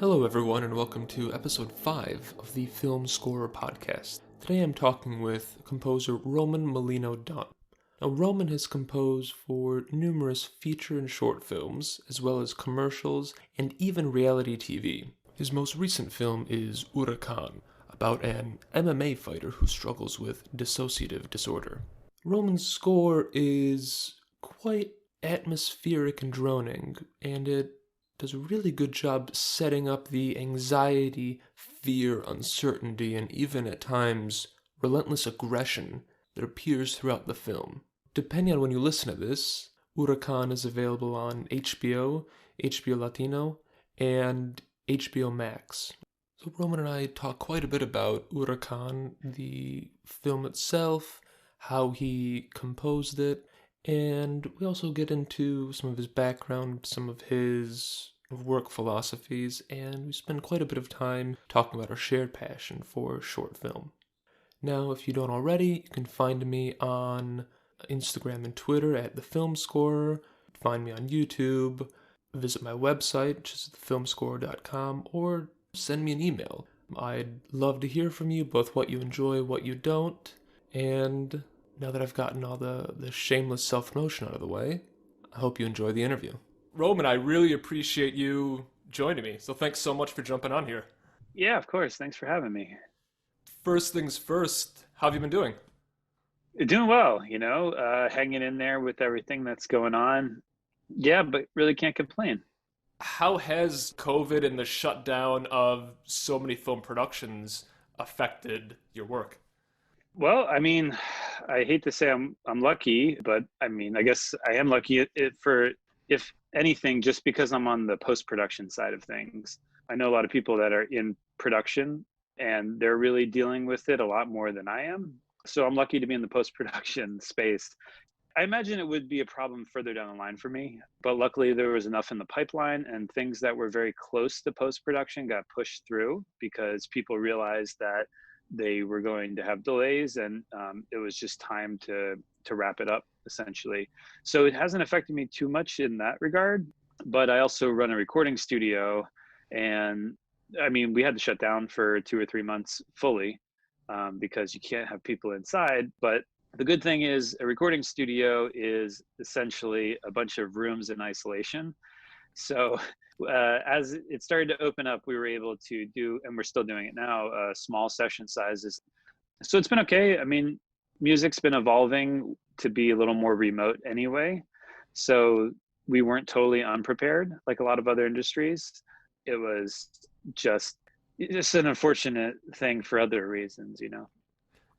Hello, everyone, and welcome to episode 5 of the Film Scorer podcast. Today I'm talking with composer Roman Molino Dunn. Now, Roman has composed for numerous feature and short films, as well as commercials and even reality TV. His most recent film is Huracán, about an MMA fighter who struggles with dissociative disorder. Roman's score is quite atmospheric and droning, and it does a really good job setting up the anxiety, fear, uncertainty, and even at times relentless aggression that appears throughout the film. Depending on when you listen to this, Huracán is available on HBO, HBO Latino, and HBO Max. So Roman and I talk quite a bit about Huracán, the film itself, how he composed it, and we also get into some of his background, some of his work philosophies, and we spend quite a bit of time talking about our shared passion for short film. Now, if you don't already, you can find me on Instagram and Twitter at The Film Scorer, find me on YouTube, visit my website, which is thefilmscorer.com, or send me an email. I'd love to hear from you, both what you enjoy, what you don't, and now that I've gotten all the shameless self-promotion out of the way, I hope you enjoy the interview. Roman, I really appreciate you joining me, so thanks so much for jumping on here. Yeah, of course. Thanks for having me. First things first, how have you been doing? Doing well, hanging in there with everything that's going on. Yeah, but really can't complain. How has COVID and the shutdown of so many film productions affected your work? Well, I hate to say I'm lucky, but I guess I am lucky for, if anything, just because I'm on the post-production side of things. I know a lot of people that are in production and they're really dealing with it a lot more than I am. So I'm lucky to be in the post-production space. I imagine it would be a problem further down the line for me, but luckily there was enough in the pipeline, and things that were very close to post-production got pushed through because people realized that they were going to have delays, and it was just time to wrap it up, essentially. So it hasn't affected me too much in that regard, but I also run a recording studio, and we had to shut down for 2 or 3 months fully because you can't have people inside. But the good thing is a recording studio is essentially a bunch of rooms in isolation. So as it started to open up, we were able to do, and we're still doing it now, small session sizes. So it's been okay. Music's been evolving to be a little more remote anyway. So we weren't totally unprepared like a lot of other industries. It was just an unfortunate thing for other reasons.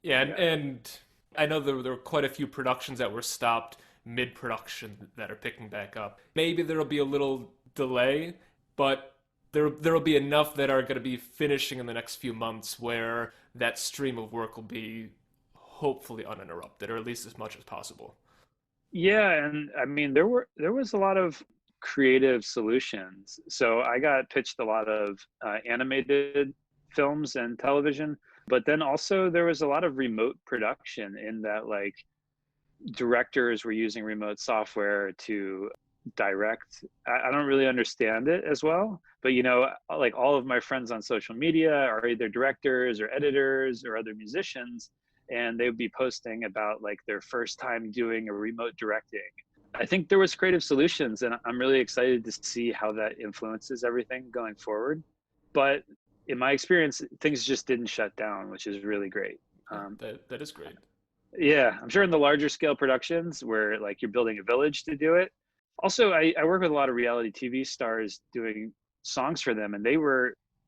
Yeah, and I know there were quite a few productions that were stopped mid-production that are picking back up. Maybe there'll be a little delay, but there'll be enough that are going to be finishing in the next few months where that stream of work will be hopefully uninterrupted, or at least as much as possible. Yeah, and there was a lot of creative solutions. So I got pitched a lot of animated films and television, but then also there was a lot of remote production in that, like, directors were using remote software to direct. I don't really understand it as well, but like all of my friends on social media are either directors or editors or other musicians, and they would be posting about like their first time doing a remote directing. I think there was creative solutions, and I'm really excited to see how that influences everything going forward. But in my experience, things just didn't shut down, which is really great. That is great. Yeah, I'm sure in the larger scale productions where like you're building a village to do it. Also, I work with a lot of reality TV stars doing songs for them, and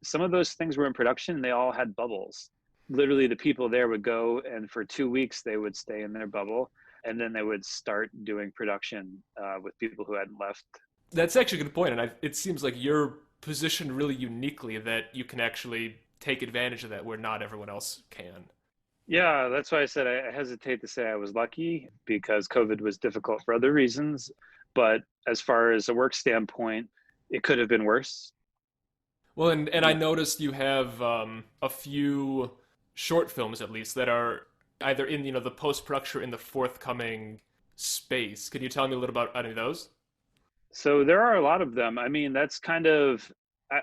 some of those things were in production and they all had bubbles. Literally, the people there would go, and for 2 weeks they would stay in their bubble, and then they would start doing production with people who hadn't left. That's actually a good point, and it seems like you're positioned really uniquely that you can actually take advantage of that where not everyone else can. Yeah, that's why I said I hesitate to say I was lucky because COVID was difficult for other reasons. But as far as a work standpoint, it could have been worse. Well, and I Yeah. noticed you have a few short films at least that are either in the post production or in the forthcoming space. Can you tell me a little about any of those? So there are a lot of them. That's kind of,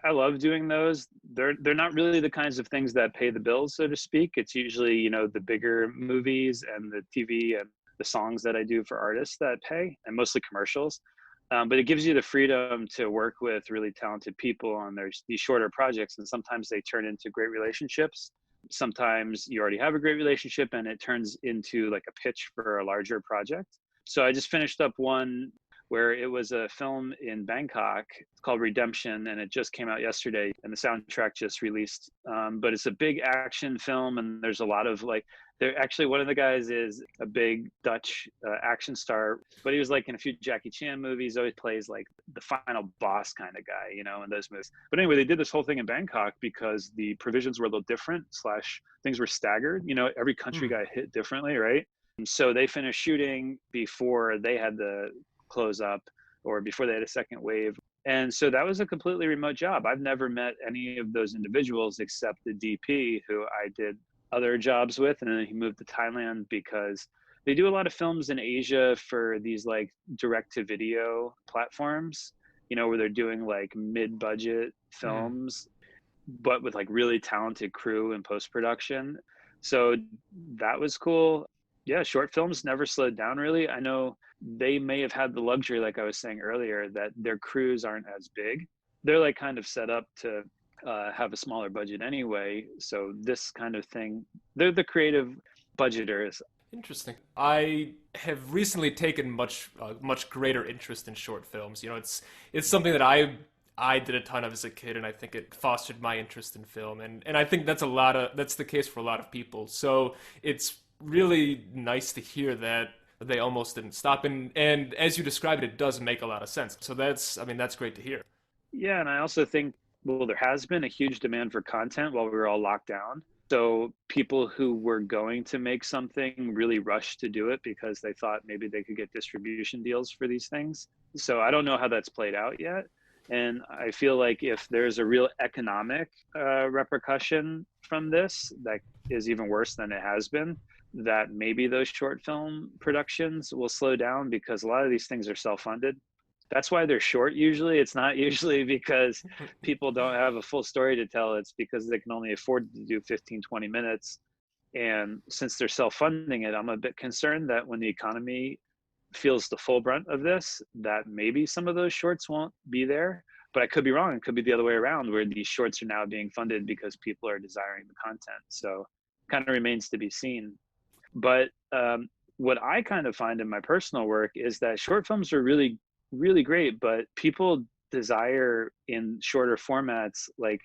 I love doing those. They're not really the kinds of things that pay the bills, so to speak. It's usually, the bigger movies and the TV and the songs that I do for artists that pay, and mostly commercials. But it gives you the freedom to work with really talented people on these shorter projects, and sometimes they turn into great relationships. Sometimes you already have a great relationship and it turns into like a pitch for a larger project. So I just finished up one where it was a film in Bangkok. It's called Redemption, and it just came out yesterday, and the soundtrack just released. But it's a big action film, and there's a lot of like, there actually, one of the guys is a big Dutch action star, but he was like in a few Jackie Chan movies, always plays like the final boss kind of guy, in those movies. But anyway, they did this whole thing in Bangkok because the provisions were a little different, slash things were staggered. Every country got hit differently, right? And so they finished shooting before they had the close up, or before they had a second wave. And so that was a completely remote job. I've never met any of those individuals except the DP, who I did other jobs with, and then he moved to Thailand because they do a lot of films in Asia for these like direct to video platforms, where they're doing like mid-budget films, but with like really talented crew and post-production. So that was cool. Yeah, short films never slowed down really. I know they may have had the luxury, like I was saying earlier, that their crews aren't as big. They're like kind of set up to have a smaller budget anyway. So this kind of thing, they're the creative budgeters. Interesting. I have recently taken much greater interest in short films. It's something that I did a ton of as a kid, and I think it fostered my interest in film, and I think that's the case for a lot of people. So it's really nice to hear that they almost didn't stop, and as you described it does make a lot of sense. So that's great to hear. Yeah, and I also think, well, there has been a huge demand for content while we were all locked down. So people who were going to make something really rushed to do it because they thought maybe they could get distribution deals for these things. So I don't know how that's played out yet. And I feel like if there's a real economic repercussion from this that is even worse than it has been, that maybe those short film productions will slow down, because a lot of these things are self-funded. That's why they're short usually. It's not usually because people don't have a full story to tell. It's because they can only afford to do 15, 20 minutes. And since they're self-funding it, I'm a bit concerned that when the economy feels the full brunt of this, that maybe some of those shorts won't be there. But I could be wrong. It could be the other way around, where these shorts are now being funded because people are desiring the content. So kind of remains to be seen. But what I kind of find in my personal work is that short films are really, really great, but people desire in shorter formats like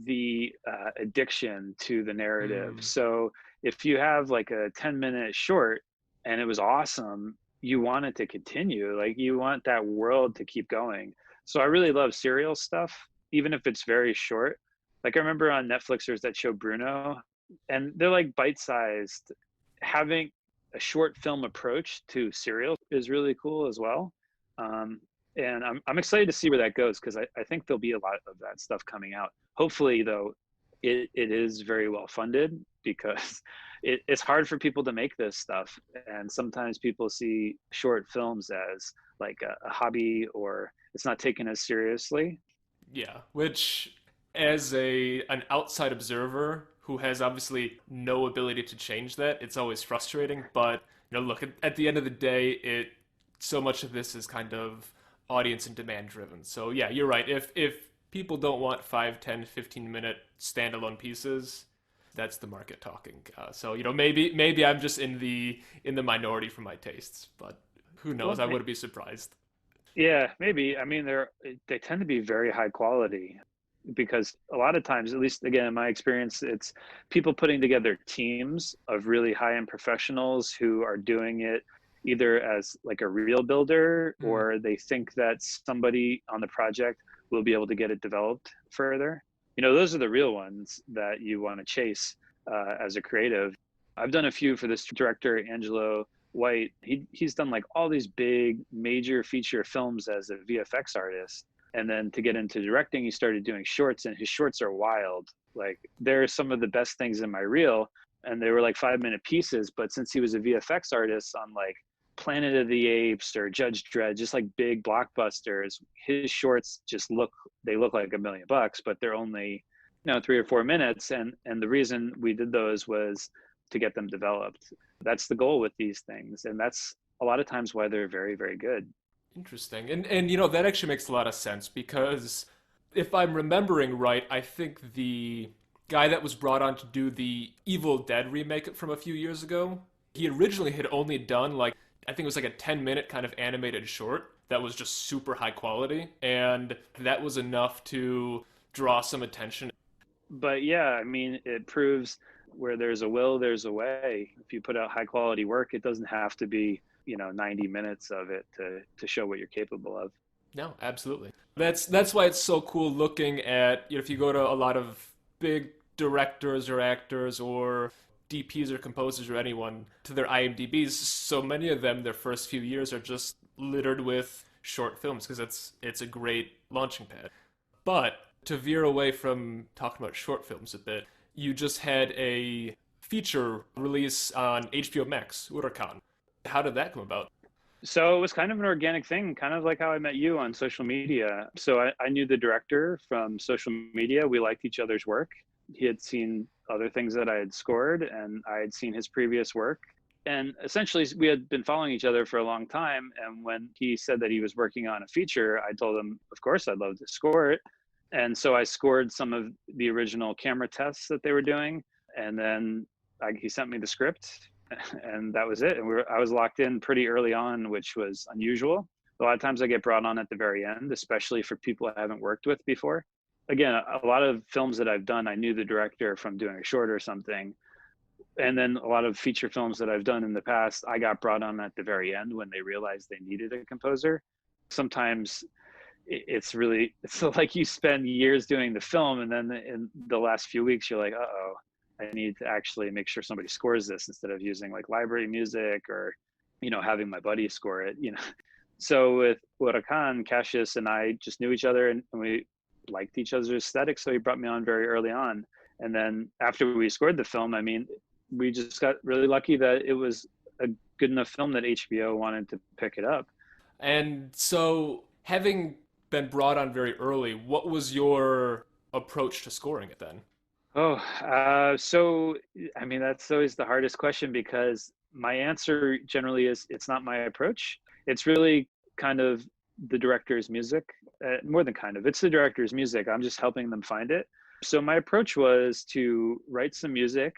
the addiction to the narrative. So if you have like a 10-minute short and it was awesome, you want it to continue. Like you want that world to keep going. So I really love serial stuff, even if it's very short. Like I remember on Netflix, there's that show Bruno, and they're like bite-sized. Having a short film approach to serial is really cool as well. And I'm excited to see where that goes, because I think there'll be a lot of that stuff coming out. Hopefully, though, it is very well funded, because it's hard for people to make this stuff. And sometimes people see short films as like a hobby, or it's not taken as seriously. Yeah, which as an outside observer who has obviously no ability to change that, it's always frustrating. But look, at the end of the day, so much of this is kind of audience and demand driven. So yeah, you're right. If people don't want 5, 10, 15-minute standalone pieces, that's the market talking. So maybe I'm just in the minority for my tastes, but who knows? Well, I wouldn't be surprised. yeah, maybe. I mean, they tend to be very high quality, because a lot of times, at least again in my experience, it's people putting together teams of really high-end professionals who are doing it either as like a real builder, or they think that somebody on the project will be able to get it developed further. Those are the real ones that you want to chase as a creative. I've done a few for this director, Angelo White. He's done like all these big major feature films as a VFX artist. And then to get into directing, he started doing shorts, and his shorts are wild. Like they're some of the best things in my reel, and they were like 5-minute pieces. But since he was a VFX artist on like Planet of the Apes or Judge Dredd, just like big blockbusters. His shorts just they look like $1 million, but they're only, 3 or 4 minutes. And the reason we did those was to get them developed. That's the goal with these things. And that's a lot of times why they're very, very good. Interesting. And that actually makes a lot of sense because if I'm remembering right, I think the guy that was brought on to do the Evil Dead remake from a few years ago, he originally had only done like I think it was like a 10-minute kind of animated short that was just super high quality, and that was enough to draw some attention. But yeah, I mean, it proves where there's a will, there's a way. If you put out high quality work, it doesn't have to be, 90 minutes of it to show what you're capable of. No, absolutely. That's why it's so cool looking at, if you go to a lot of big directors or actors or DPs or composers or anyone to their IMDb's, so many of them, their first few years are just littered with short films because it's a great launching pad. But to veer away from talking about short films a bit, you just had a feature release on HBO Max, Huracán. How did that come about? So it was kind of an organic thing, kind of like how I met you on social media. So I knew the director from social media. We liked each other's work. He had seen other things that I had scored, and I had seen his previous work. And essentially, we had been following each other for a long time. And when he said that he was working on a feature, I told him, of course, I'd love to score it. And so I scored some of the original camera tests that they were doing. And then he sent me the script, and that was it. And I was locked in pretty early on, which was unusual. A lot of times I get brought on at the very end, especially for people I haven't worked with before. Again, a lot of films that I've done, I knew the director from doing a short or something. And then a lot of feature films that I've done in the past, I got brought on at the very end when they realized they needed a composer. Sometimes it's like you spend years doing the film, and then in the last few weeks, you're like, uh-oh, I need to actually make sure somebody scores this instead of using like library music or, having my buddy score it, So with Huracán, Cassius and I just knew each other, and we liked each other's aesthetic. So he brought me on very early on. And then after we scored the film, I mean, we just got really lucky that it was a good enough film that HBO wanted to pick it up. And so, having been brought on very early, what was your approach to scoring it then? So I mean, that's always the hardest question because my answer generally is it's not my approach. It's really kind of the director's music, more than kind of. It's the director's music. I'm just helping them find it. So my approach was to write some music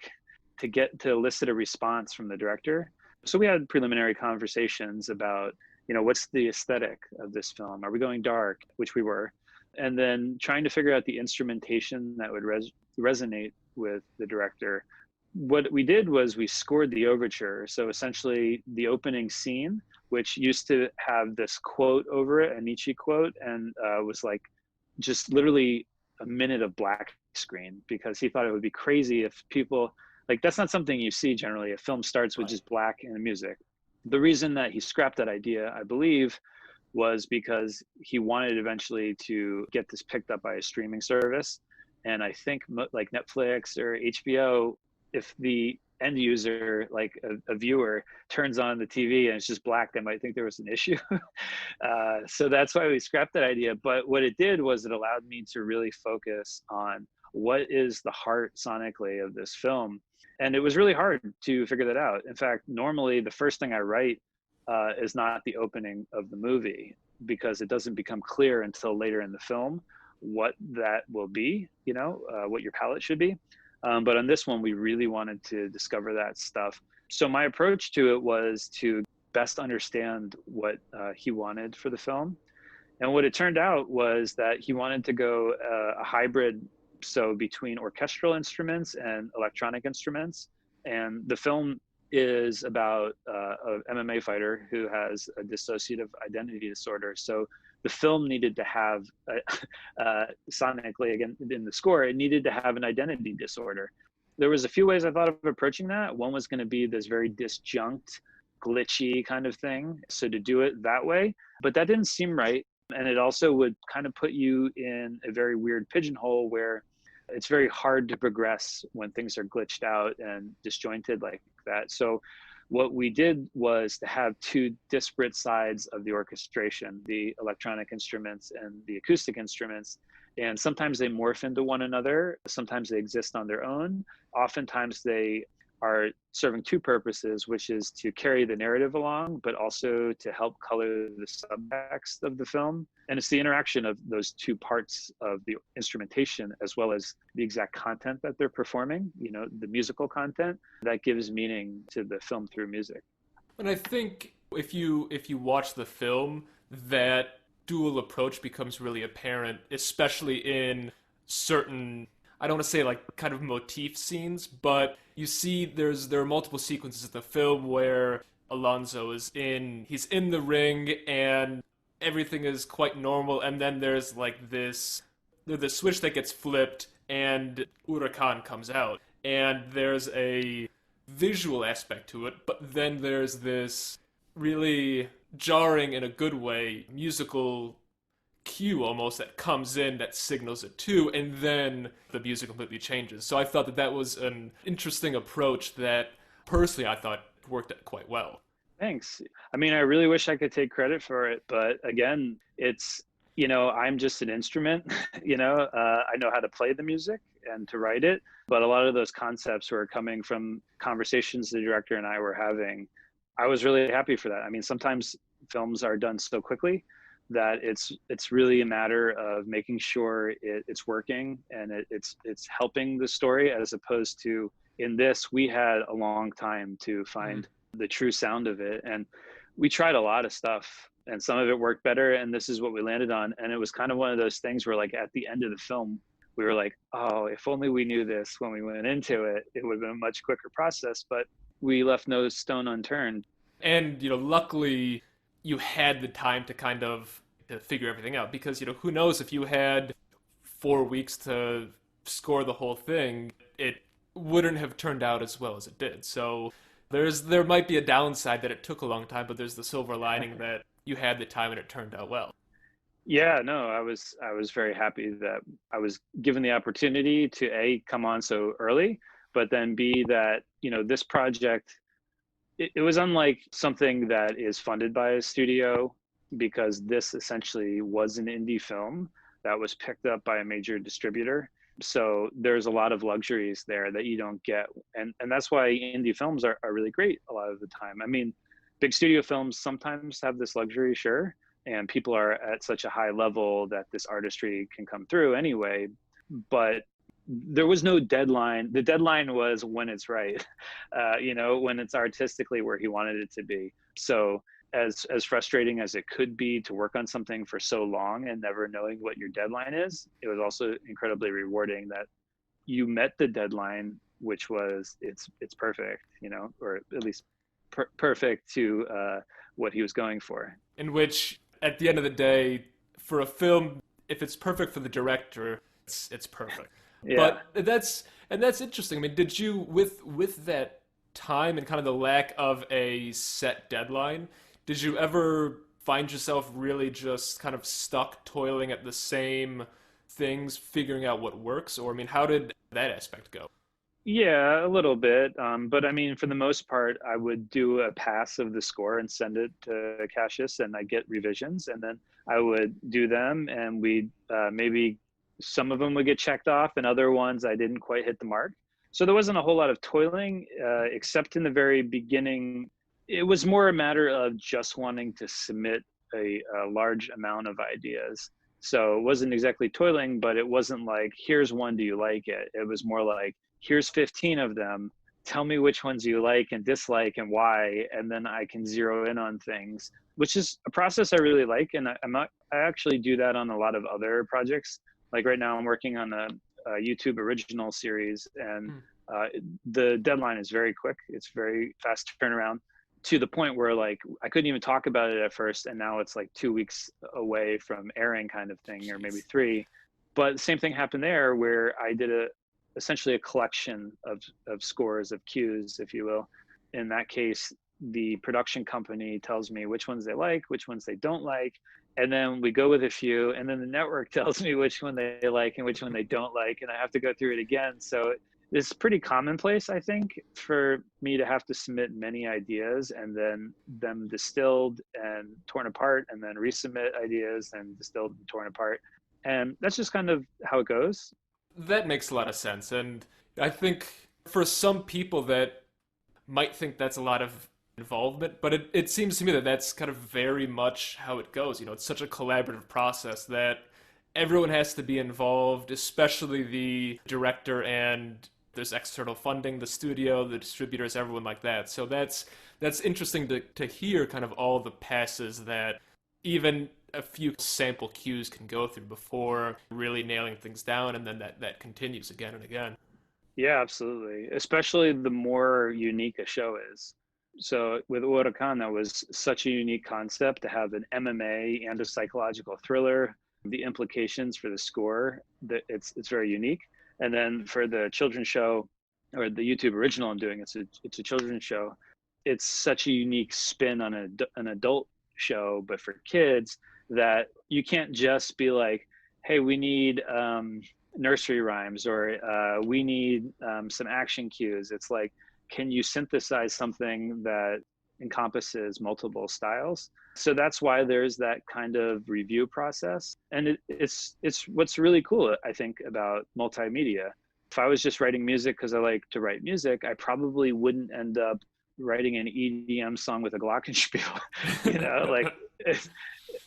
to elicit a response from the director. So we had preliminary conversations about, what's the aesthetic of this film? Are we going dark? Which we were. And then trying to figure out the instrumentation that would resonate with the director. What we did was we scored the overture. So essentially the opening scene, which used to have this quote over it, a Nietzsche quote, and was like just literally a minute of black screen, because he thought it would be crazy if people, like, that's not something you see generally. A film starts with Right. just black and music. The reason that he scrapped that idea, I believe, was because he wanted eventually to get this picked up by a streaming service. And I think like Netflix or HBO, if the end user, like a viewer, turns on the TV and it's just black, they might think there was an issue. So that's why we scrapped that idea. But what it did was it allowed me to really focus on what is the heart sonically of this film. And it was really hard to figure that out. In fact, normally the first thing I write is not the opening of the movie, because it doesn't become clear until later in the film what that will be, what your palette should be. But on this one, we really wanted to discover that stuff. So my approach to it was to best understand what he wanted for the film. And what it turned out was that he wanted to go a hybrid, so between orchestral instruments and electronic instruments. And the film is about an MMA fighter who has a dissociative identity disorder. So the film needed to have, sonically, again, in the score, it needed to have an identity disorder. There was a few ways I thought of approaching that. One was going to be this very disjunct, glitchy kind of thing. So to do it that way, but that didn't seem right. And it also would kind of put you in a very weird pigeonhole where it's very hard to progress when things are glitched out and disjointed like that. So What we did was to have two disparate sides of the orchestration, the electronic instruments and the acoustic instruments. And sometimes they morph into one another. Sometimes they exist on their own. Oftentimes they are serving two purposes, which is to carry the narrative along, but also to help color the subtext of the film. And it's the interaction of those two parts of the instrumentation, as well as the exact content that they're performing, the musical content, that gives meaning to the film through music. And I think if you watch the film, that dual approach becomes really apparent, especially in certain, I don't want to say like kind of motif scenes, but you see there are multiple sequences in the film where Alonso he's in the ring and everything is quite normal, and then there's like there's the switch that gets flipped and Huracán comes out, and there's a visual aspect to it, but then there's this really jarring in a good way musical cue almost that comes in that signals it too, and then the music completely changes. So I thought that was an interesting approach that personally I thought worked quite well. Thanks. I mean, I really wish I could take credit for it, but again, it's, I'm just an instrument, I know how to play the music and to write it, but a lot of those concepts were coming from conversations the director and I were having. I was really happy for that. I mean, sometimes films are done so quickly that it's really a matter of making sure it's working and it's helping the story, as opposed to, in this, we had a long time to find the true sound of it. And we tried a lot of stuff and some of it worked better, and this is what we landed on. And it was kind of one of those things where, like, at the end of the film, we were like, oh, if only we knew this when we went into it, it would have been a much quicker process. But we left no stone unturned. And luckily you had the time to kind of to figure everything out, because who knows, if you had 4 weeks to score the whole thing, it wouldn't have turned out as well as it did. So there might be a downside that it took a long time, but there's the silver lining that you had the time and it turned out well. Yeah, no, I was very happy that I was given the opportunity to A, come on so early, but then B, that, this project, it was unlike something that is funded by a studio, because this essentially was an indie film that was picked up by a major distributor. So there's a lot of luxuries there that you don't get. And that's why indie films are really great a lot of the time. I mean, big studio films sometimes have this luxury, sure, and people are at such a high level that this artistry can come through anyway, but there was no deadline. The deadline was when it's right, when it's artistically where he wanted it to be. So as frustrating as it could be to work on something for so long and never knowing what your deadline is, it was also incredibly rewarding that you met the deadline, which was it's perfect, or at least perfect to what he was going for. In which, at the end of the day, for a film, if it's perfect for the director, it's perfect. Yeah. But that's interesting. I mean, did you, with that time and kind of the lack of a set deadline, did you ever find yourself really just kind of stuck toiling at the same things, figuring out what works? Or, I mean, how did that aspect go? Yeah, a little bit. But I mean, for the most part, I would do a pass of the score and send it to Cassius, and I get revisions, and then I would do them, and we'd maybe some of them would get checked off, and other ones I didn't quite hit the mark. So there wasn't a whole lot of toiling, except in the very beginning. It was more a matter of just wanting to submit a large amount of ideas. So it wasn't exactly toiling, but it wasn't like, here's one, do you like it? It was more like, here's 15 of them. Tell me which ones you like and dislike and why, and then I can zero in on things, which is a process I really like. And I actually do that on a lot of other projects. Like right now I'm working on a YouTube original series, and the deadline is very quick. It's very fast turnaround, to the point where, like, I couldn't even talk about it at first, and now it's like 2 weeks away from airing, kind of thing, or maybe 3. But the same thing happened there, where I did essentially a collection of scores, of cues, if you will. In that case, the production company tells me which ones they like, which ones they don't like, and then we go with a few, and then the network tells me which one they like and which one they don't like, and I have to go through it again. So it's pretty commonplace, I think, for me to have to submit many ideas and then them distilled and torn apart and then resubmit ideas and distilled and torn apart. And that's just kind of how it goes. That makes a lot of sense. And I think for some people that might think that's a lot of involvement, but it seems to me that that's kind of very much how it goes. It's such a collaborative process that everyone has to be involved, especially the director, and there's external funding, the studio, the distributors, everyone like that. So that's interesting to hear kind of all the passes that even a few sample cues can go through before really nailing things down, and then that continues again and again. Yeah, absolutely. Especially the more unique a show is. So with Huracán, that was such a unique concept to have an MMA and a psychological thriller. The implications for the score, that it's very unique. And then for the children's show, or the YouTube original I'm doing, it's a children's show. It's such a unique spin on an adult show, but for kids, that you can't just be like, hey, we need nursery rhymes, or we need some action cues. It's like, can you synthesize something that encompasses multiple styles? So that's why there's that kind of review process. And it's what's really cool, I think, about multimedia. If I was just writing music because I like to write music, I probably wouldn't end up writing an EDM song with a glockenspiel. Like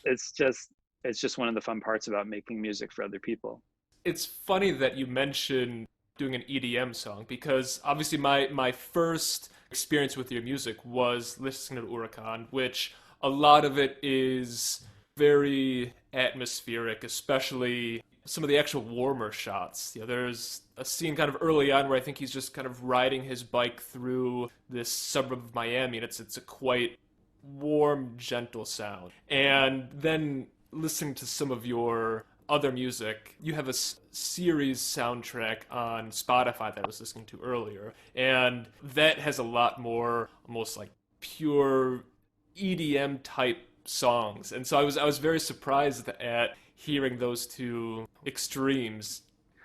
it's just it's just one of the fun parts about making music for other people. It's funny that you mention doing an EDM song, because obviously my first experience with your music was listening to Huracán, which a lot of it is very atmospheric, especially some of the actual warmer shots. There's a scene kind of early on where I think he's just kind of riding his bike through this suburb of Miami, and it's a quite warm, gentle sound. And then listening to some of your other music, you have a series soundtrack on Spotify that I was listening to earlier, and that has a lot more almost like pure EDM type songs. And so I was very surprised at hearing those two extremes.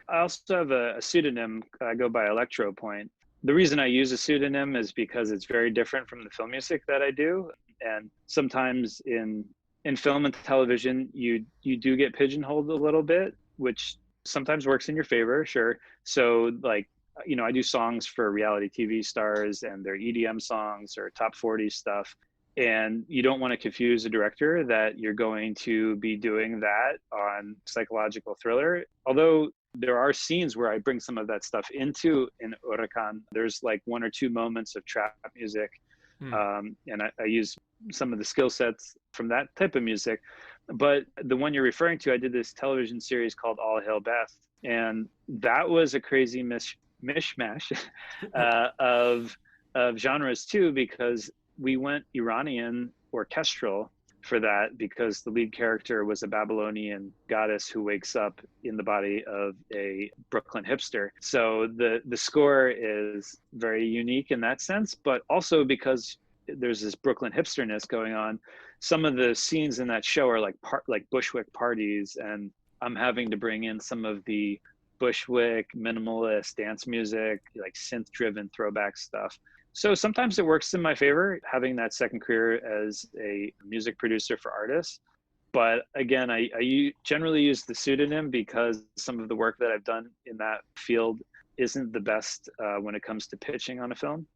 I also have a pseudonym. I go by Electro Point. The reason I use a pseudonym is because it's very different from the film music that I do. And sometimes in film and television, you do get pigeonholed a little bit, which sometimes works in your favor, sure. So like, I do songs for reality TV stars and their EDM songs or top 40 stuff. And you don't want to confuse a director that you're going to be doing that on psychological thriller. Although there are scenes where I bring some of that stuff into in Huracán. There's like one or two moments of trap music. And I use some of the skill sets from that type of music. But the one you're referring to, I did this television series called All Hail Beth. And that was a crazy mishmash of genres too, because we went Iranian orchestral for that, because the lead character was a Babylonian goddess who wakes up in the body of a Brooklyn hipster. So the score is very unique in that sense, but also because there's this Brooklyn hipsterness going on. Some of the scenes in that show are like Bushwick parties, and I'm having to bring in some of the Bushwick minimalist dance music, like synth-driven throwback stuff. So sometimes it works in my favor, having that second career as a music producer for artists. But again, I generally use the pseudonym because some of the work that I've done in that field isn't the best when it comes to pitching on a film.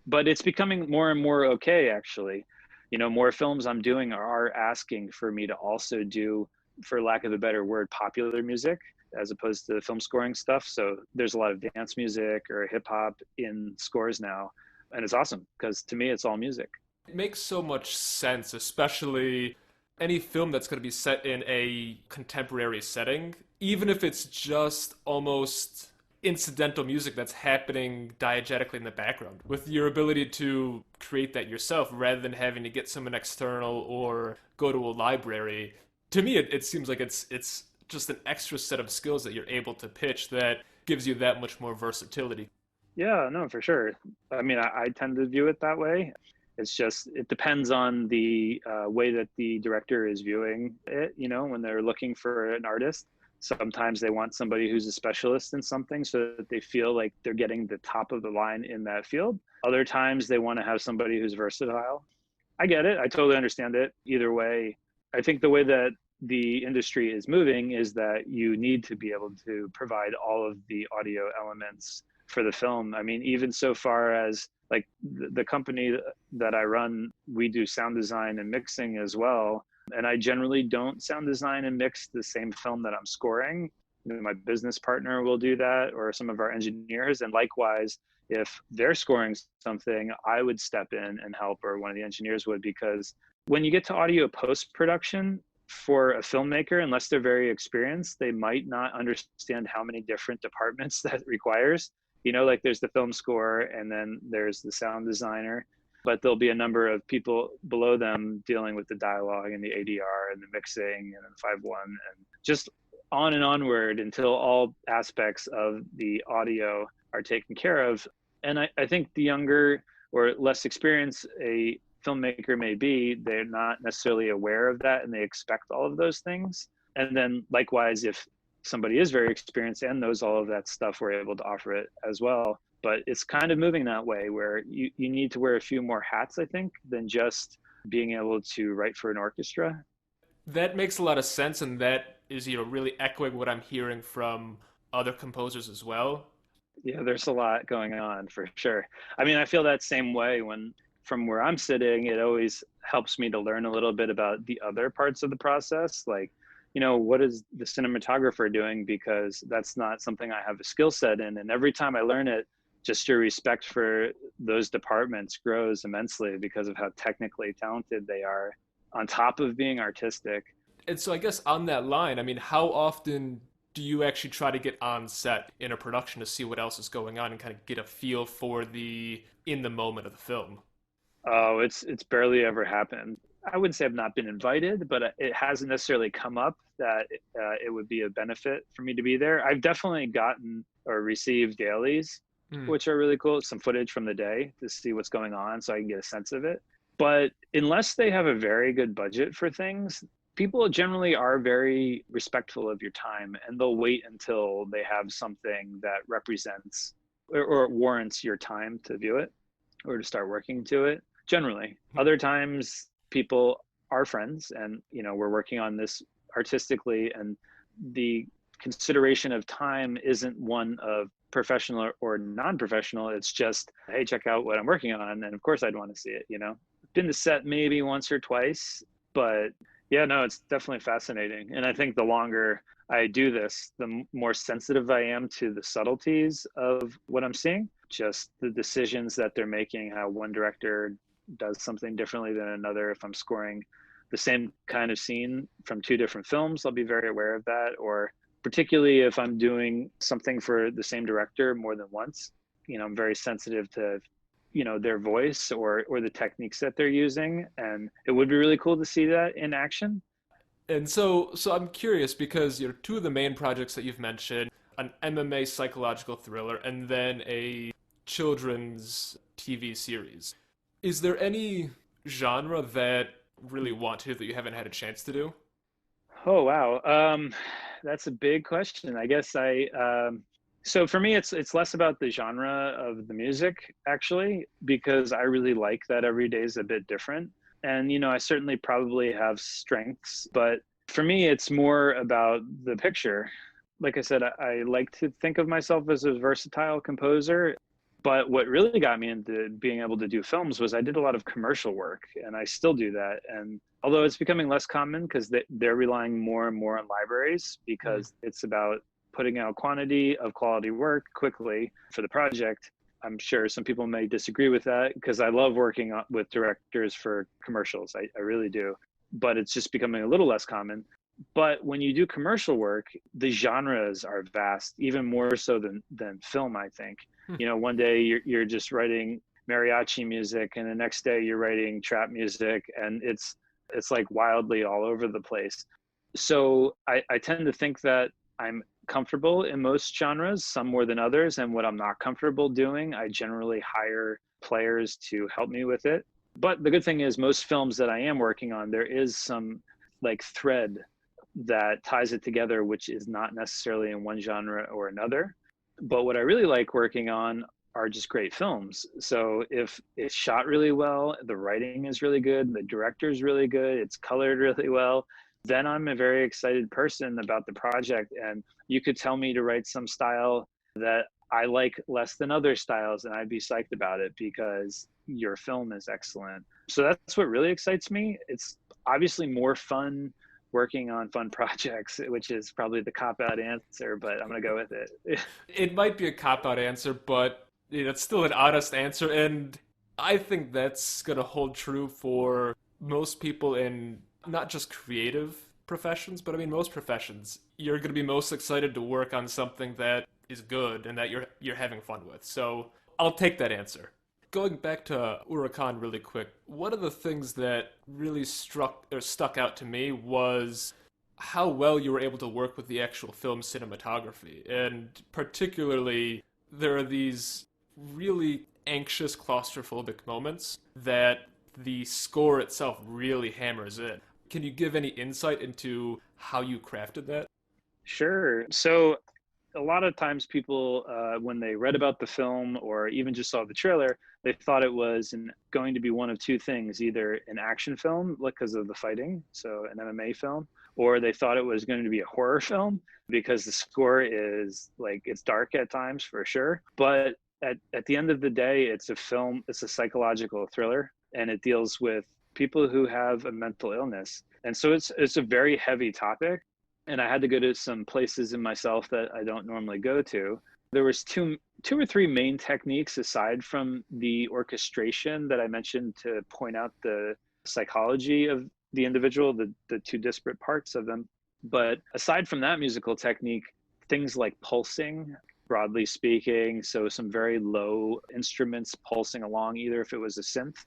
But it's becoming more and more okay, actually. More films I'm doing are asking for me to also do, for lack of a better word, popular music as opposed to film scoring stuff. So there's a lot of dance music or hip hop in scores now. And it's awesome because to me, it's all music. It makes so much sense, especially any film that's going to be set in a contemporary setting, even if it's just almost incidental music that's happening diegetically in the background, with your ability to create that yourself rather than having to get someone external or go to a library. To me, it seems like it's just an extra set of skills that you're able to pitch that gives you that much more versatility. Yeah, no, for sure. I mean, I tend to view it that way. It's just, it depends on the way that the director is viewing it, when they're looking for an artist. Sometimes they want somebody who's a specialist in something so that they feel like they're getting the top of the line in that field. Other times they want to have somebody who's versatile. I get it. I totally understand it. Either way, I think the way that the industry is moving is that you need to be able to provide all of the audio elements for the film. I mean, even so far as like the company that I run, we do sound design and mixing as well. And I generally don't sound design and mix the same film that I'm scoring. You know, my business partner will do that, or some of our engineers. And likewise, if they're scoring something, I would step in and help, or one of the engineers would, because when you get to audio post-production for a filmmaker, unless they're very experienced, they might not understand how many different departments that requires. You know, like there's the film score and then there's the sound designer, but there'll be a number of people below them dealing with the dialogue and the ADR and the mixing and the 5.1 and just on and onward until all aspects of the audio are taken care of. And I think the younger or less experienced a filmmaker may be, they're not necessarily aware of that and they expect all of those things. And then likewise, if somebody is very experienced and knows all of that stuff, we're able to offer it as well. But it's kind of moving that way where you need to wear a few more hats, I think, than just being able to write for an orchestra. That makes a lot of sense, and that is, really echoing what I'm hearing from other composers as well. Yeah, there's a lot going on for sure. I mean, I feel that same way when from where I'm sitting, it always helps me to learn a little bit about the other parts of the process. Like, what is the cinematographer doing? Because that's not something I have a skill set in. And every time I learn it, just your respect for those departments grows immensely because of how technically talented they are on top of being artistic. And so I guess on that line, I mean, how often do you actually try to get on set in a production to see what else is going on and kind of get a feel for the in the moment of the film? Oh, it's barely ever happened. I wouldn't say I've not been invited, but it hasn't necessarily come up that it would be a benefit for me to be there. I've definitely gotten or received dailies, Hmm. which are really cool. Some footage from the day to see what's going on so I can get a sense of it. But unless they have a very good budget for things, people generally are very respectful of your time and they'll wait until they have something that represents or warrants your time to view it or to start working to it. Generally, other times people are friends and we're working on this artistically, and the consideration of time isn't one of professional or non-professional. It's just, hey, check out what I'm working on, and of course I'd want to see it. Been to set maybe once or twice, but yeah, no, it's definitely fascinating. And I think the longer I do this, the more sensitive I am to the subtleties of what I'm seeing, just the decisions that they're making, how one director does something differently than another. If I'm scoring the same kind of scene from two different films, I'll be very aware of that. Or particularly if I'm doing something for the same director more than once, I'm very sensitive to their voice or the techniques that they're using, and it would be really cool to see that in action. And so I'm curious because two of the main projects that you've mentioned, an MMA psychological thriller and then a children's TV series. Is there any genre that really want to that you haven't had a chance to do? Oh wow, that's a big question. I guess so for me it's less about the genre of the music actually, because I really like that every day is a bit different. And I certainly probably have strengths, but for me it's more about the picture. Like I said, I like to think of myself as a versatile composer, but what really got me into being able to do films was I did a lot of commercial work, and I still do that. And although it's becoming less common because they're relying more and more on libraries, Mm. because it's about putting out quantity of quality work quickly for the project. I'm sure some people may disagree with that because I love working with directors for commercials. I really do. But it's just becoming a little less common. But when you do commercial work, the genres are vast, even more so than film, I think. Hmm. One day you're just writing mariachi music, and the next day you're writing trap music, and it's like wildly all over the place. So I tend to think that I'm comfortable in most genres, some more than others. And what I'm not comfortable doing, I generally hire players to help me with it. But the good thing is most films that I am working on, there is some like thread that ties it together, which is not necessarily in one genre or another. But what I really like working on are just great films. So if it's shot really well, the writing is really good, the director is really good, it's colored really well, then I'm a very excited person about the project. And you could tell me to write some style that I like less than other styles, and I'd be psyched about it because your film is excellent. So that's what really excites me. It's obviously more fun working on fun projects, which is probably the cop out answer, but I'm going to go with it. It might be a cop out answer, but it's still an honest answer. And I think that's going to hold true for most people in not just creative professions, but I mean, most professions. You're going to be most excited to work on something that is good and that you're having fun with. So I'll take that answer. Going back to Huracán really quick, one of the things that really stuck out to me was how well you were able to work with the actual film cinematography. And particularly, there are these really anxious, claustrophobic moments that the score itself really hammers in. Can you give any insight into how you crafted that? Sure. So a lot of times people, when they read about the film or even just saw the trailer, they thought it was going to be one of two things, either an action film because of the fighting, so an MMA film, or they thought it was going to be a horror film because the score is like, it's dark at times for sure. But at the end of the day, it's a film, it's a psychological thriller, and it deals with people who have a mental illness. And so it's a very heavy topic. And I had to go to some places in myself that I don't normally go to. There was two or three main techniques aside from the orchestration that I mentioned to point out the psychology of the individual, the two disparate parts of them. But aside from that musical technique, things like pulsing, broadly speaking, so some very low instruments pulsing along, either if it was a synth,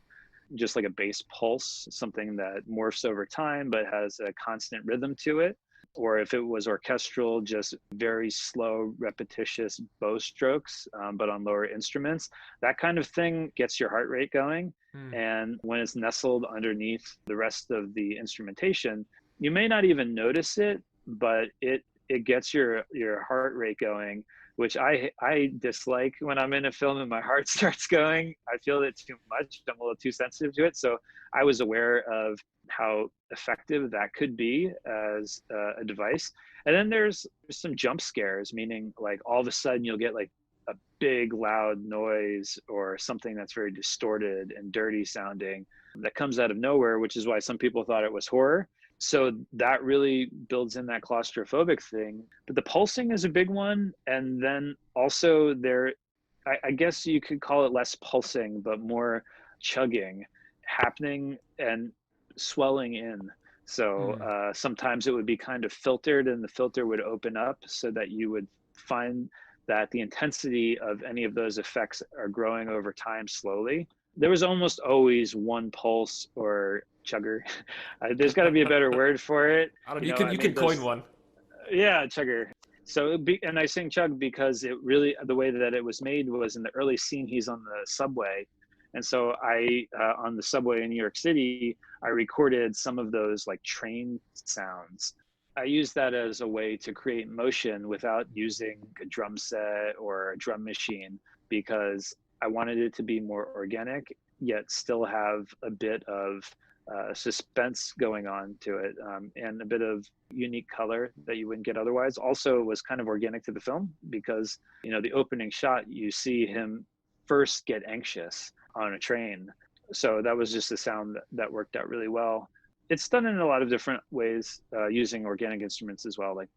just like a bass pulse, something that morphs over time but has a constant rhythm to it, or if it was orchestral, just very slow, repetitious bow strokes, but on lower instruments. That kind of thing gets your heart rate going. And when it's nestled underneath the rest of the instrumentation, you may not even notice it, but it gets your heart rate going, which I dislike when I'm in a film and my heart starts going. I feel it too much. I'm a little too sensitive to it. So I was aware of how effective that could be as a device. And then there's some jump scares, meaning like all of a sudden you'll get like a big loud noise or something that's very distorted and dirty sounding that comes out of nowhere, which is why some people thought it was horror. So that really builds in that claustrophobic thing. But the pulsing is a big one. And then also I guess you could call it less pulsing, but more chugging happening and swelling in. So sometimes it would be kind of filtered and the filter would open up so that you would find that the intensity of any of those effects are growing over time slowly. There was almost always one pulse or chugger. There's got to be a better word for it. I don't know, you can coin one. Yeah, chugger. So, and I sing chug because it really, the way that it was made was in the early scene, he's on the subway. And so on the subway in New York City, I recorded some of those like train sounds. I used that as a way to create motion without using a drum set or a drum machine, because I wanted it to be more organic, yet still have a bit of suspense going on to it, and a bit of unique color that you wouldn't get otherwise. Also, it was kind of organic to the film because, the opening shot, you see him first get anxious on a train. So that was just a sound that worked out really well. It's done in a lot of different ways, using organic instruments as well, like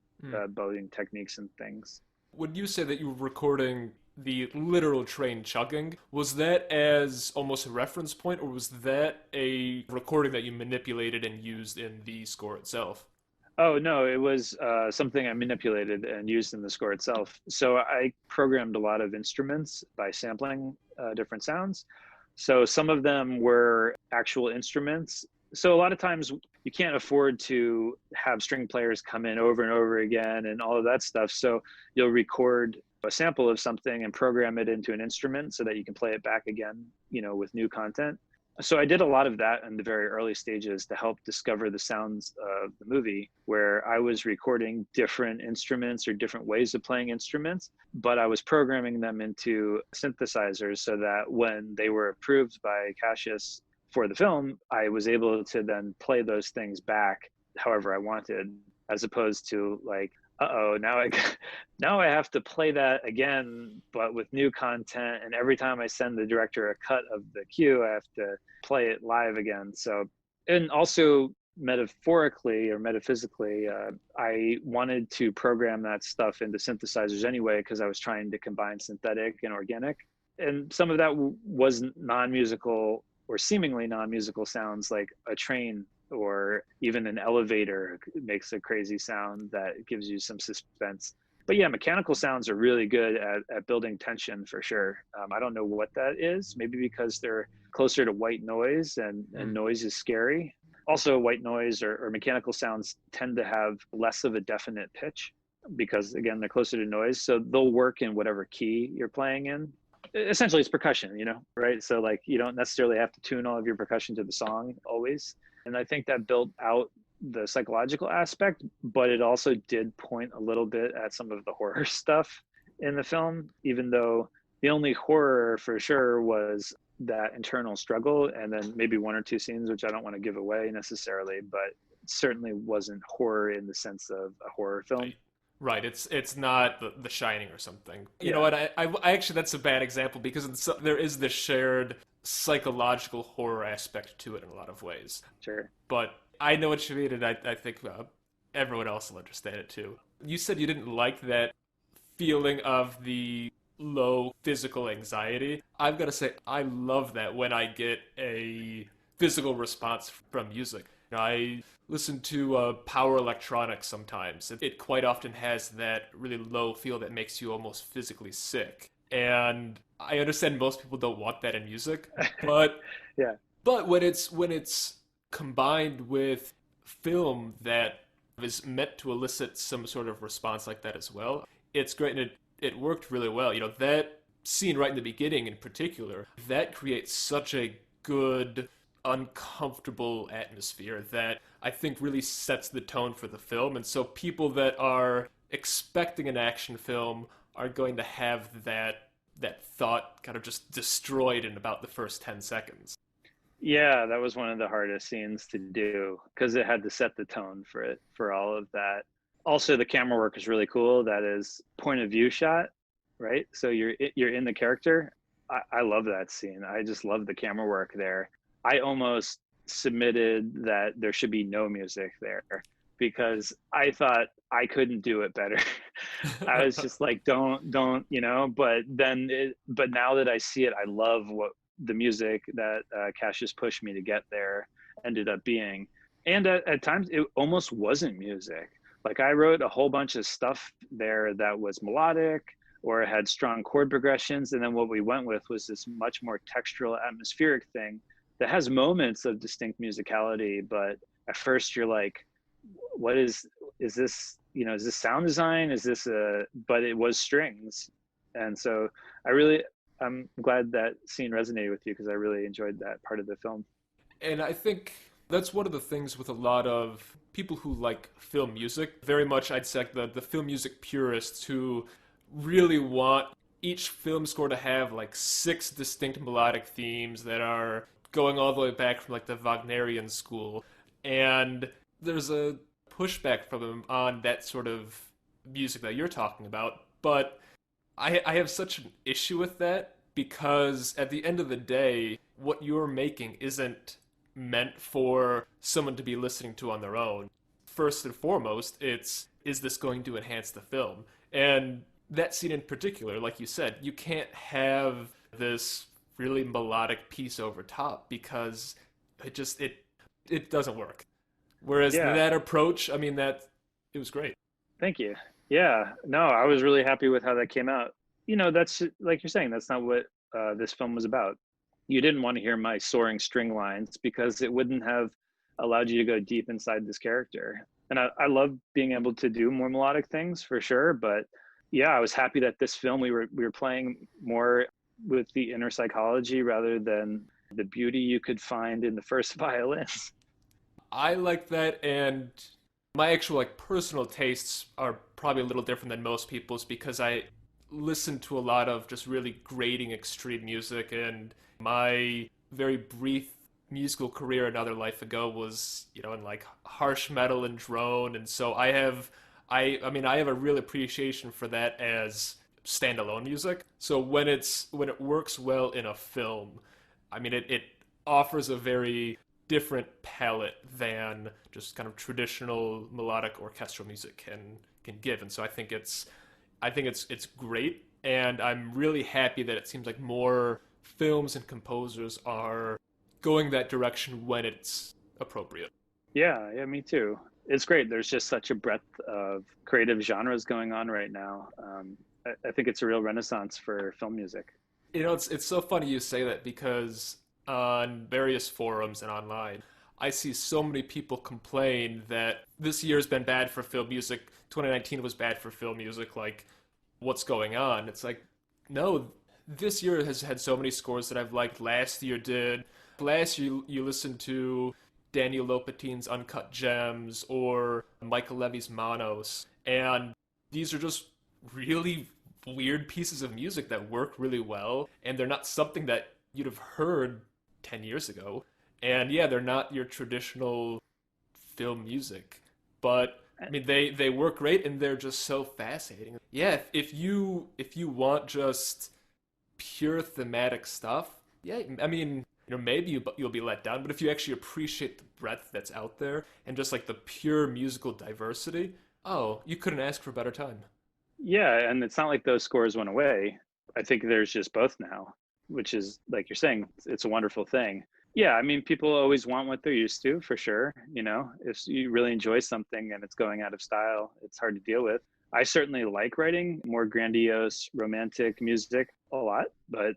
bowing techniques and things. When you say that you were recording the literal train chugging, was that as almost a reference point, or was that a recording that you manipulated and used in the score itself? Oh, no, it was something I manipulated and used in the score itself. So I programmed a lot of instruments by sampling different sounds. So some of them were actual instruments. So a lot of times you can't afford to have string players come in over and over again and all of that stuff. So you'll record a sample of something and program it into an instrument so that you can play it back again, with new content. So I did a lot of that in the very early stages to help discover the sounds of the movie, where I was recording different instruments or different ways of playing instruments, but I was programming them into synthesizers so that when they were approved by Cassius for the film, I was able to then play those things back however I wanted, as opposed to like, uh-oh, now I have to play that again, but with new content. And every time I send the director a cut of the cue, I have to play it live again. So, and also metaphorically or metaphysically, I wanted to program that stuff into synthesizers anyway, because I was trying to combine synthetic and organic. And some of that was non-musical or seemingly non-musical sounds, like a train or even an elevator makes a crazy sound that gives you some suspense. But yeah, mechanical sounds are really good at building tension for sure. I don't know what that is, maybe because they're closer to white noise, and noise is scary. Also, white noise or mechanical sounds tend to have less of a definite pitch because, again, they're closer to noise. So they'll work in whatever key you're playing in. Essentially, it's percussion, right? So like you don't necessarily have to tune all of your percussion to the song always. And I think that built out the psychological aspect, but it also did point a little bit at some of the horror stuff in the film, even though the only horror for sure was that internal struggle, and then maybe one or two scenes, which I don't want to give away necessarily, but it certainly wasn't horror in the sense of a horror film. Right. It's not the Shining or something. You know Yeah, what? I actually, that's a bad example because there is this shared psychological horror aspect to it in a lot of ways. sure. But I know what you mean, and I think everyone else will understand it too. You said you didn't like that feeling of the low physical anxiety. I've got to say, I love that when I get a physical response from music. I listen to power electronics sometimes. It quite often has that really low feel that makes you almost physically sick. And I understand most people don't want that in music, but Yeah, when it's combined with film that is meant to elicit some sort of response like that as well, it's great, and it worked really well. That scene right in the beginning in particular, that creates such a good uncomfortable atmosphere that I think really sets the tone for the film. And so people that are expecting an action film are going to have that thought kind of just destroyed in about the first 10 seconds. yeah, that was one of the hardest scenes to do because it had to set the tone for all of that. Also, the camera work is really cool. That is point of view shot, right? So you're in the character. I love that scene. I just love the camera work there. I almost submitted that there should be no music there because I thought I couldn't do it better. I was just like, don't, but now that I see it, I love what the music that Cassius pushed me to get there ended up being. And at times, it almost wasn't music. Like I wrote a whole bunch of stuff there that was melodic or it had strong chord progressions. And then what we went with was this much more textural, atmospheric thing that has moments of distinct musicality. But at first, you're like, what is this? Is this sound design? Is this but it was strings. And so I'm glad that scene resonated with you because I really enjoyed that part of the film. And I think that's one of the things with a lot of people who like film music. Very much, I'd say, like the film music purists who really want each film score to have like six distinct melodic themes that are going all the way back from like the Wagnerian school. And there's a pushback from them on that sort of music that you're talking about. But I have such an issue with that because at the end of the day, what you're making isn't meant for someone to be listening to on their own. First and foremost, is this going to enhance the film? And that scene in particular, like you said, you can't have this really melodic piece over top because it doesn't work. Whereas Yeah, that approach, I mean, that it was great. thank you. Yeah, no, I was really happy with how that came out. That's like you're saying, that's not what this film was about. You didn't want to hear my soaring string lines because it wouldn't have allowed you to go deep inside this character. And I love being able to do more melodic things for sure. But yeah, I was happy that this film we were playing more with the inner psychology rather than the beauty you could find in the first violins. I like that, and my actual like personal tastes are probably a little different than most people's because I listen to a lot of just really grating extreme music, and my very brief musical career another life ago was, in like harsh metal and drone, and so I have a real appreciation for that as standalone music. So when it works well in a film, it offers a very different palette than just kind of traditional melodic orchestral music can give. And so I think it's great, and I'm really happy that it seems like more films and composers are going that direction when it's appropriate. Yeah, me too. It's great. There's just such a breadth of creative genres going on right now. I think it's a real renaissance for film music. It's so funny you say that because on various forums and online, I see so many people complain that this year's been bad for film music. 2019 was bad for film music. Like, what's going on? It's like, no, this year has had so many scores that I've liked. Last year did. Last year you listened to Daniel Lopatine's Uncut Gems or Michael Levy's Monos, and these are just really weird pieces of music that work really well, and they're not something that you'd have heard 10 years ago. And yeah, they're not your traditional film music, but they work great, and they're just so fascinating. Yeah, if you want just pure thematic stuff, yeah, maybe you'll be let down. But if you actually appreciate the breadth that's out there and just like the pure musical diversity, oh, you couldn't ask for a better time. Yeah, and it's not like those scores went away. I think there's just both now, which is like you're saying, it's a wonderful thing. Yeah, I mean, people always want what they're used to, for sure. If you really enjoy something and it's going out of style, it's hard to deal with. I certainly like writing more grandiose, romantic music a lot, but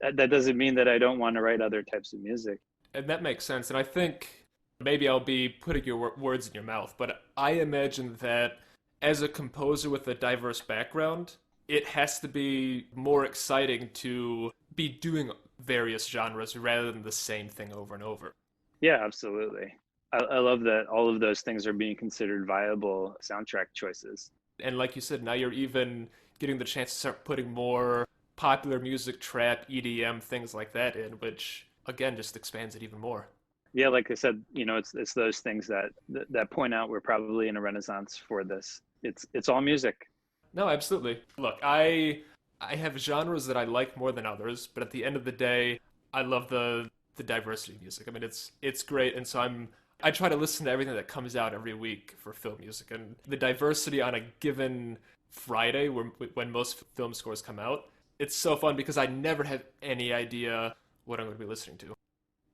that doesn't mean that I don't want to write other types of music. And that makes sense. And I think maybe I'll be putting your words in your mouth, but I imagine that as a composer with a diverse background, it has to be more exciting to be doing various genres rather than the same thing over and over. Yeah, absolutely. I love that all of those things are being considered viable soundtrack choices. And like you said, now you're even getting the chance to start putting more popular music, trap, EDM, things like that in, which again just expands it even more. Yeah, like I said, it's those things that point out we're probably in a renaissance for this. It's all music. No, absolutely. Look, I have genres that I like more than others, but at the end of the day, I love the diversity of music. It's great, and so I try to listen to everything that comes out every week for film music, and the diversity on a given Friday when most film scores come out, it's so fun because I never have any idea what I'm going to be listening to.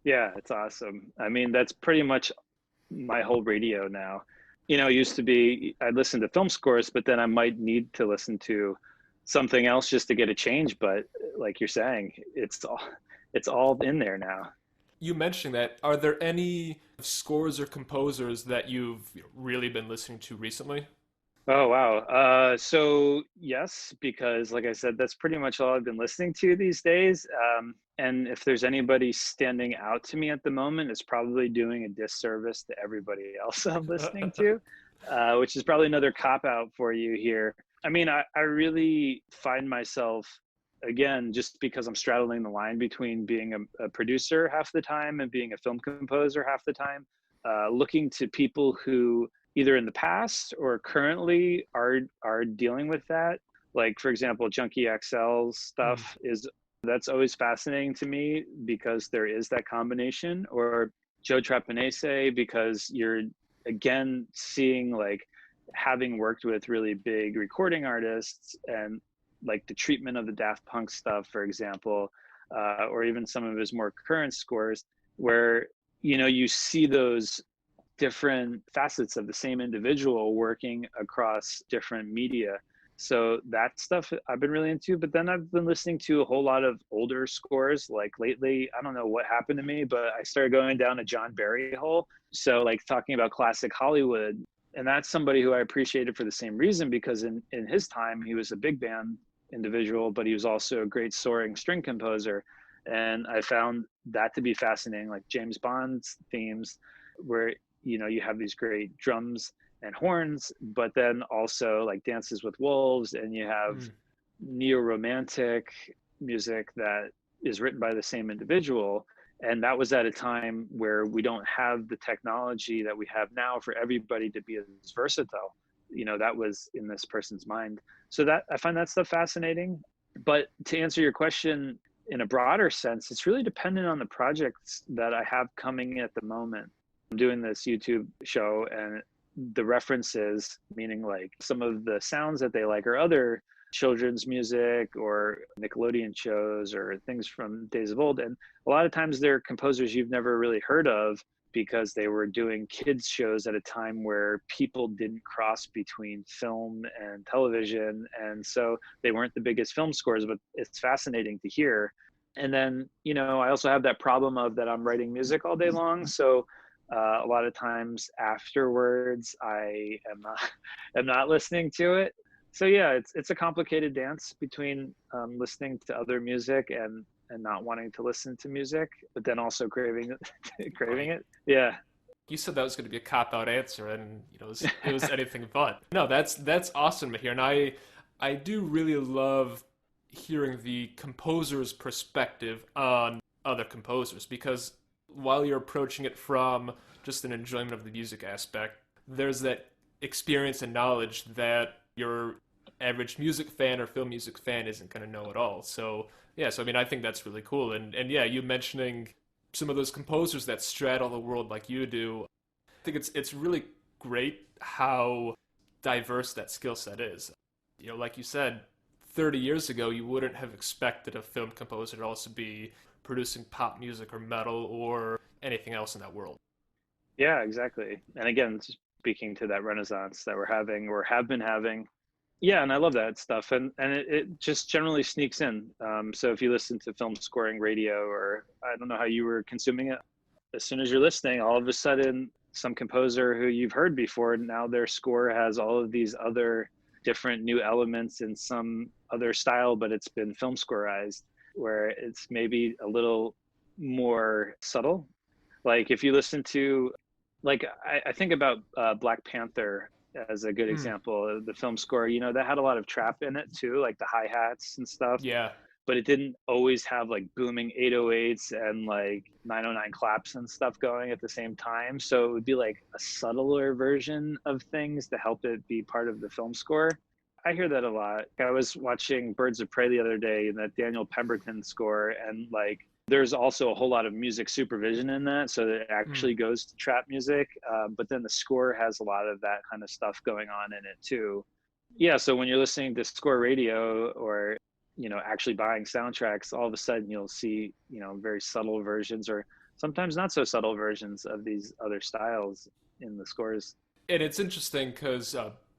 Yeah, it's awesome. I mean, that's pretty much my whole radio now. It used to be I'd listen to film scores, but then I might need to listen to something else just to get a change. But like you're saying, it's all in there now. You mentioning that, are there any scores or composers that you've really been listening to recently? Oh wow. So yes, because like I said, that's pretty much all I've been listening to these days. And if there's anybody standing out to me at the moment, it's probably doing a disservice to everybody else I'm listening to, which is probably another cop out for you here. I mean, I really find myself, again, just because I'm straddling the line between being a producer half the time and being a film composer half the time, looking to people who either in the past or currently are dealing with that. Like for example, Junkie XL's Mm. stuff is that's always fascinating to me because there is that combination, or Joe Trapanese, because you're again seeing like having worked with really big recording artists and like the treatment of the Daft Punk stuff, for example, or even some of his more current scores, where you see those different facets of the same individual working across different media. So that stuff I've been really into, but then I've been listening to a whole lot of older scores. Like lately, I don't know what happened to me, but I started going down a John Barry hole. So like talking about classic Hollywood, and that's somebody who I appreciated for the same reason, because in his time, he was a big band individual, but he was also a great soaring string composer. And I found that to be fascinating, like James Bond's themes, where, you have these great drums and horns, but then also like Dances with Wolves, and you have Mm. neo-romantic music that is written by the same individual. And that was at a time where we don't have the technology that we have now for everybody to be as versatile. That was in this person's mind. So that I find that stuff fascinating. But to answer your question in a broader sense, it's really dependent on the projects that I have coming at the moment. I'm doing this YouTube show, and the references, meaning like some of the sounds that they like, or other children's music or Nickelodeon shows or things from days of old. And a lot of times they're composers you've never really heard of, because they were doing kids shows at a time where people didn't cross between film and television. And so they weren't the biggest film scores, but it's fascinating to hear. And then, I also have that problem of that I'm writing music all day long. So a lot of times afterwards, I am not listening to it. So yeah, it's a complicated dance between listening to other music and not wanting to listen to music, but then also craving craving Right. it. Yeah. You said that was going to be a cop out answer, and it was anything but. No, that's awesome to hear, and I do really love hearing the composer's perspective on other composers, because while you're approaching it from just an enjoyment of the music aspect, there's that experience and knowledge that your average music fan or film music fan isn't going to know at all. So yeah, so I mean, I think that's really cool. And yeah, you mentioning some of those composers that straddle the world like you do, I think it's really great how diverse that skill set is. Like you said, 30 years ago, you wouldn't have expected a film composer to also be producing pop music or metal or anything else in that world. Yeah, exactly. And again, speaking to that renaissance that we're having or have been having. Yeah, and I love that stuff, and it just generally sneaks in. So if you listen to film scoring radio, or I don't know how you were consuming it, as soon as you're listening, all of a sudden, some composer who you've heard before, now their score has all of these other different new elements in some other style, but it's been film scorized, where it's maybe a little more subtle. Like if you listen to, like I think about Black Panther as a good Mm, example. The film score, that had a lot of trap in it too, like the hi-hats and stuff, yeah. but it didn't always have like booming 808s and like 909 claps and stuff going at the same time. So it would be like a subtler version of things to help it be part of the film score. I hear that a lot. I was watching Birds of Prey the other day, and that Daniel Pemberton score, and like there's also a whole lot of music supervision in that, so that it Mm. actually goes to trap music. But then the score has a lot of that kind of stuff going on in it too. Yeah, so when you're listening to score radio, or actually buying soundtracks, all of a sudden you'll see very subtle versions, or sometimes not so subtle versions of these other styles in the scores. And it's interesting because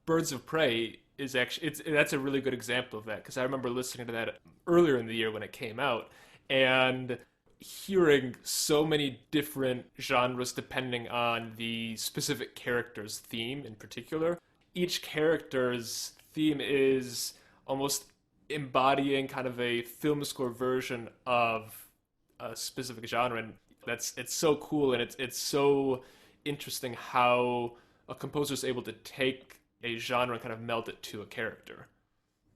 Birds of Prey is actually that's a really good example of that, because I remember listening to that earlier in the year when it came out, and hearing so many different genres depending on the specific character's theme in particular. Each character's theme is almost embodying kind of a film score version of a specific genre, and it's so cool, and it's so interesting how a composer is able to take a genre and kind of meld it to a character.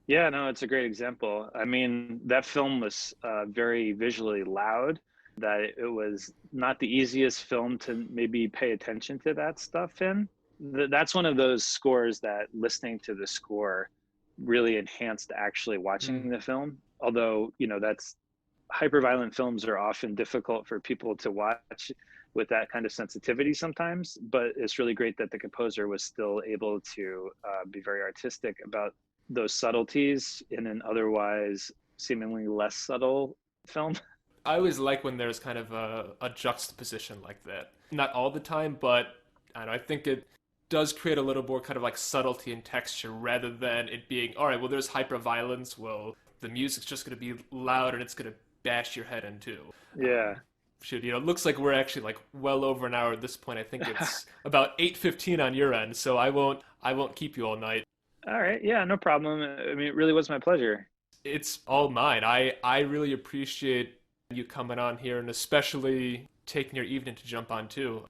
Yeah, no, it's a great example. I mean, that film was very visually loud, that it was not the easiest film to maybe pay attention to that stuff in. That's one of those scores that listening to the score really enhanced actually Mm. watching the film. Although, that's hyperviolent films are often difficult for people to watch with that kind of sensitivity sometimes, but it's really great that the composer was still able to be very artistic about those subtleties in an otherwise seemingly less subtle film. I always like when there's kind of a juxtaposition like that. Not all the time, but I don't know, I think it does create a little more kind of like subtlety and texture, rather than it being, all right, well, there's hyper violence. Well, the music's just going to be loud and it's going to bash your head in two. Yeah. Shoot, it looks like we're actually like well over an hour at this point. I think it's about 8:15 on your end, so I won't keep you all night. All right. Yeah, no problem. I mean, it really was my pleasure. It's all mine. I really appreciate You coming on here and especially taking your evening to jump on too.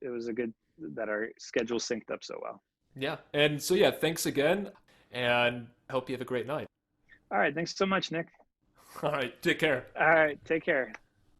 It was a good that our schedule synced up so well. Yeah. And so, yeah, thanks again. And hope you have a great night. All right. Thanks so much, Nick. All right. Take care. All right. Take care.